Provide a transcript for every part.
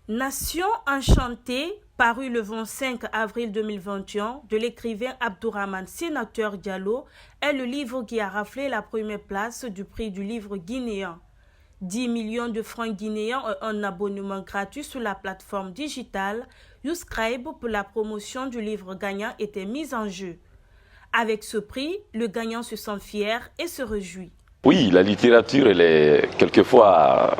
Nation enchantée, paru le 25 avril 2021 de l'écrivain Abdourahmane Sénateur Diallo, est le livre qui a raflé la première place du prix du livre guinéen. 10 millions de francs guinéens et un abonnement gratuit sur la plateforme digitale Youscribe pour la promotion du livre gagnant étaient mis en jeu. Avec ce prix, le gagnant se sent fier et se réjouit. Oui, la littérature, elle est quelquefois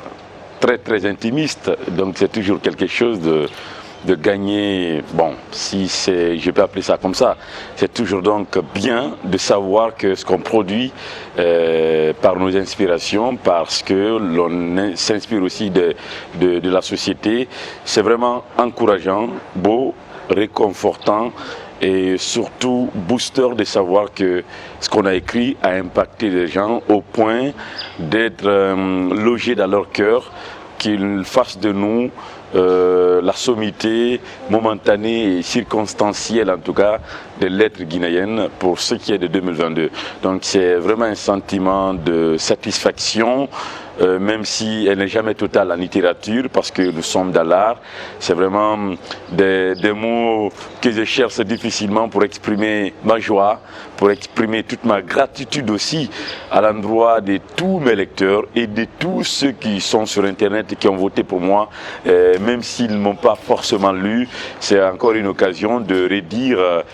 très intimiste, donc c'est toujours quelque chose de gagner, bon, si c'est, je peux appeler ça comme ça, c'est toujours donc bien de savoir que ce qu'on produit par nos inspirations, parce que l'on s'inspire aussi de la société, c'est vraiment encourageant, beau, réconfortant et surtout booster de savoir que ce qu'on a écrit a impacté les gens au point d'être logé dans leur cœur, qu'ils fassent de nous la sommité momentanée et circonstancielle en tout cas des lettres guinéennes pour ce qui est de 2022. Donc c'est vraiment un sentiment de satisfaction, même si elle n'est jamais totale en littérature parce que nous sommes dans l'art. C'est vraiment des mots que je cherche difficilement pour exprimer ma joie, pour exprimer toute ma gratitude aussi à l'endroit de tous mes lecteurs et de tous ceux qui sont sur Internet et qui ont voté pour moi, même s'ils ne m'ont pas forcément lu. C'est encore une occasion de redire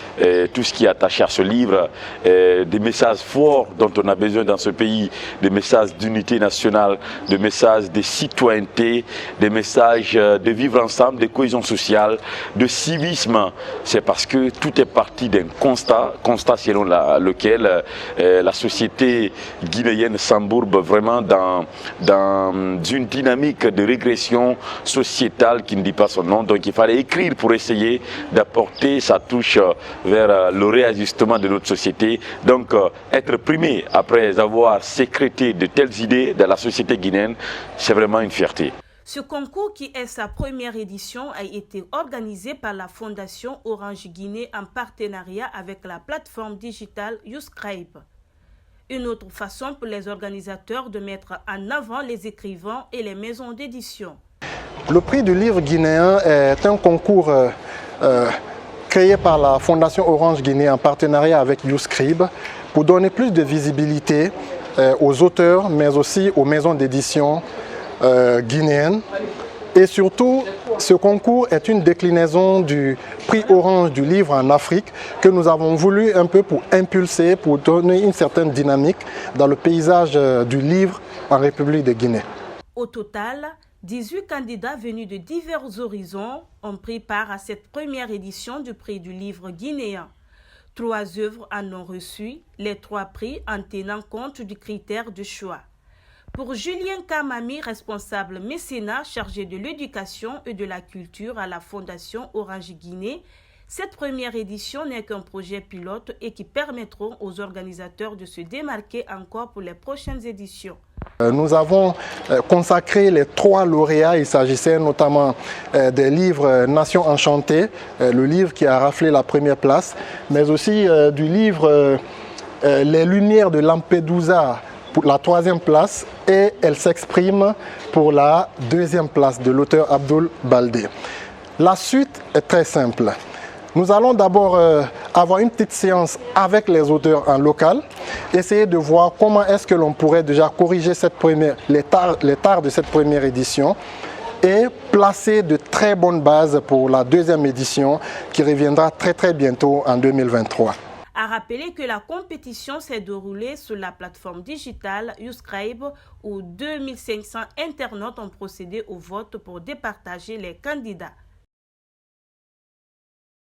tout ce qui est attaché à ce livre, des messages forts dont on a besoin dans ce pays, des messages d'unité nationale, des messages de citoyenneté, des messages de vivre ensemble, de cohésion sociale, de civisme. C'est parce que tout est parti d'un constat selon lequel la société guinéenne s'embourbe vraiment dans une dynamique de régression sociétale qui ne dit pas son nom. Donc il fallait écrire pour essayer d'apporter sa touche vers le réajustement de notre société. Donc être primé après avoir sécrété de telles idées dans la société guinéenne, c'est vraiment une fierté. Ce concours, qui est sa première édition, a été organisé par la Fondation Orange Guinée en partenariat avec la plateforme digitale Youscribe. Une autre façon pour les organisateurs de mettre en avant les écrivains et les maisons d'édition. Le prix du livre guinéen est un concours créé par la Fondation Orange Guinée en partenariat avec Youscribe pour donner plus de visibilité aux auteurs, mais aussi aux maisons d'édition guinéennes. Et surtout, ce concours est une déclinaison du prix Orange du livre en Afrique que nous avons voulu un peu pour impulser, pour donner une certaine dynamique dans le paysage du livre en République de Guinée. Au total, 18 candidats venus de divers horizons ont pris part à cette première édition du prix du livre guinéen. 3 œuvres en ont reçu, les 3 prix en tenant compte du critère de choix. Pour Julien Kamami, responsable mécénat chargé de l'éducation et de la culture à la Fondation Orange Guinée, cette première édition n'est qu'un projet pilote et qui permettra aux organisateurs de se démarquer encore pour les prochaines éditions. Nous avons consacré les 3 lauréats. Il s'agissait notamment des livres Nation enchantée, le livre qui a raflé la première place, mais aussi du livre Les Lumières de Lampedusa pour la 3e place, et Elle s'exprime pour la 2e place de l'auteur Abdoul Baldé. La suite est très simple. Nous allons d'abord avoir une petite séance avec les auteurs en local, essayer de voir comment est-ce que l'on pourrait déjà corriger les tares de cette première édition et placer de très bonnes bases pour la 2e édition qui reviendra très bientôt en 2023. À rappeler que la compétition s'est déroulée sur la plateforme digitale Youscribe où 2500 internautes ont procédé au vote pour départager les candidats.